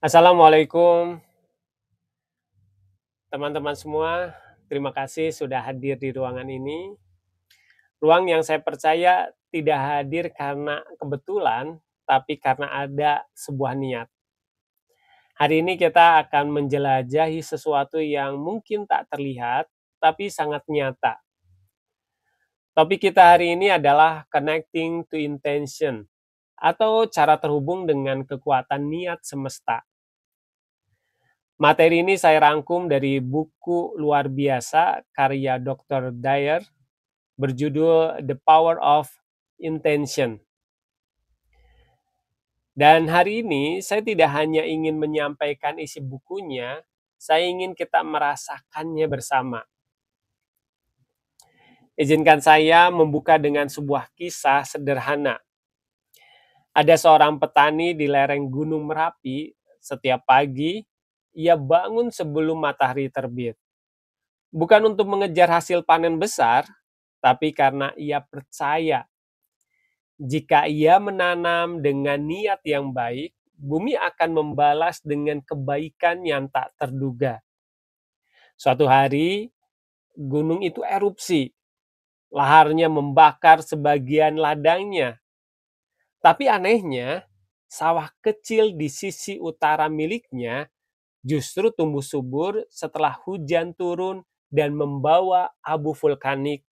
Assalamualaikum teman-teman semua. Terima kasih sudah hadir di ruangan ini. Ruang yang saya percaya tidak hadir karena kebetulan, tapi karena ada sebuah niat. Hari ini kita akan menjelajahi sesuatu yang mungkin tak terlihat, tapi sangat nyata. Topik kita hari ini adalah connecting to intention, atau cara terhubung dengan kekuatan niat semesta. Materi ini saya rangkum dari buku luar biasa karya Dr. Dyer berjudul The Power of Intention. Dan hari ini saya tidak hanya ingin menyampaikan isi bukunya, saya ingin kita merasakannya bersama. Izinkan saya membuka dengan sebuah kisah sederhana. Ada seorang petani di lereng Gunung Merapi. Setiap pagi, ia bangun sebelum matahari terbit. Bukan untuk mengejar hasil panen besar, tapi karena ia percaya jika ia menanam dengan niat yang baik, bumi akan membalas dengan kebaikan yang tak terduga. Suatu hari, gunung itu erupsi. Laharnya membakar sebagian ladangnya. Tapi anehnya, sawah kecil di sisi utara miliknya justru tumbuh subur setelah hujan turun dan membawa abu vulkanik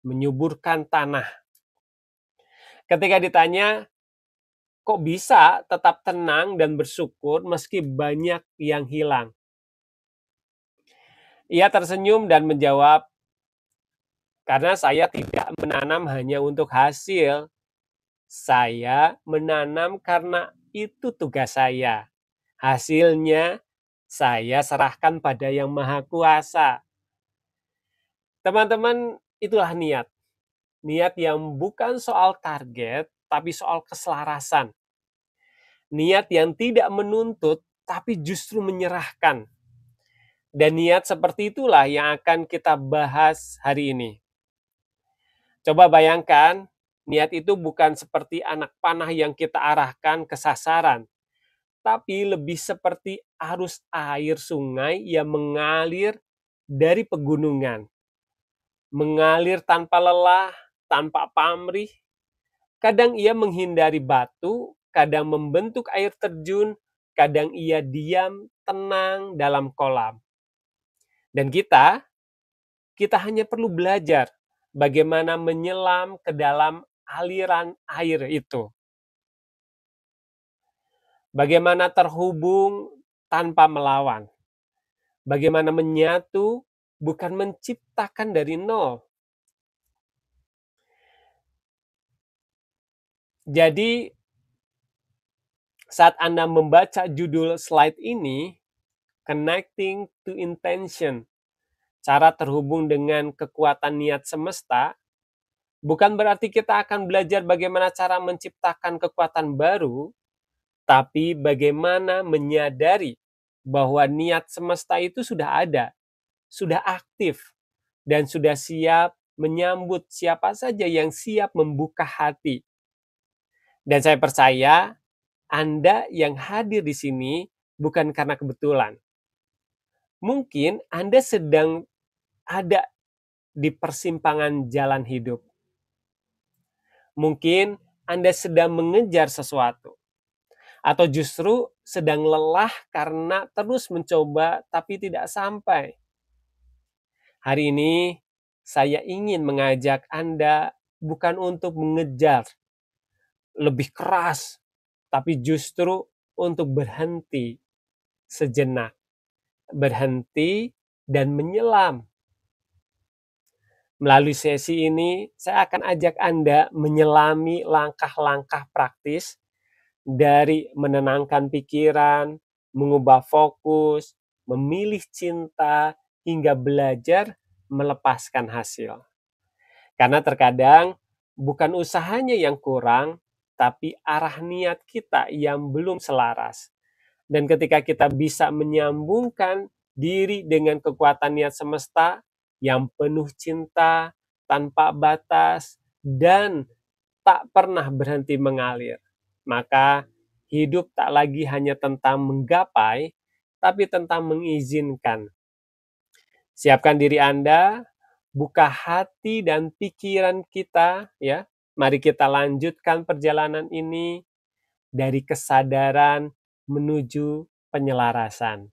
menyuburkan tanah. Ketika ditanya, kok bisa tetap tenang dan bersyukur meski banyak yang hilang? Ia tersenyum dan menjawab, karena saya tidak menanam hanya untuk hasil. Saya menanam karena itu tugas saya. Hasilnya saya serahkan pada Yang Maha Kuasa. Teman-teman, itulah niat. Niat yang bukan soal target, tapi soal keselarasan. Niat yang tidak menuntut, tapi justru menyerahkan. Dan niat seperti itulah yang akan kita bahas hari ini. Coba bayangkan, niat itu bukan seperti anak panah yang kita arahkan ke sasaran, tapi lebih seperti arus air sungai yang mengalir dari pegunungan. Mengalir tanpa lelah, tanpa pamrih. Kadang ia menghindari batu, kadang membentuk air terjun, kadang ia diam tenang dalam kolam. Dan kita hanya perlu belajar bagaimana menyelam ke dalam aliran air itu. Bagaimana terhubung tanpa melawan. Bagaimana menyatu bukan menciptakan dari nol. Jadi saat Anda membaca judul slide ini, Connecting to Intention, cara terhubung dengan kekuatan niat semesta, bukan berarti kita akan belajar bagaimana cara menciptakan kekuatan baru, tapi bagaimana menyadari bahwa niat semesta itu sudah ada, sudah aktif, dan sudah siap menyambut siapa saja yang siap membuka hati. Dan saya percaya Anda yang hadir di sini bukan karena kebetulan. Mungkin Anda sedang ada di persimpangan jalan hidup. Mungkin Anda sedang mengejar sesuatu. Atau justru sedang lelah karena terus mencoba tapi tidak sampai. Hari ini saya ingin mengajak Anda bukan untuk mengejar lebih keras, tapi justru untuk berhenti sejenak. Berhenti dan menyelam. Melalui sesi ini, saya akan ajak Anda menyelami langkah-langkah praktis dari menenangkan pikiran, mengubah fokus, memilih cinta, hingga belajar melepaskan hasil. Karena terkadang bukan usahanya yang kurang, tapi arah niat kita yang belum selaras. Dan ketika kita bisa menyambungkan diri dengan kekuatan niat semesta yang penuh cinta, tanpa batas, dan tak pernah berhenti mengalir, maka Hidup tak lagi hanya tentang menggapai, tapi tentang mengizinkan. Siapkan diri Anda, buka hati dan pikiran kita, ya. Mari kita lanjutkan perjalanan ini dari kesadaran menuju penyelarasan.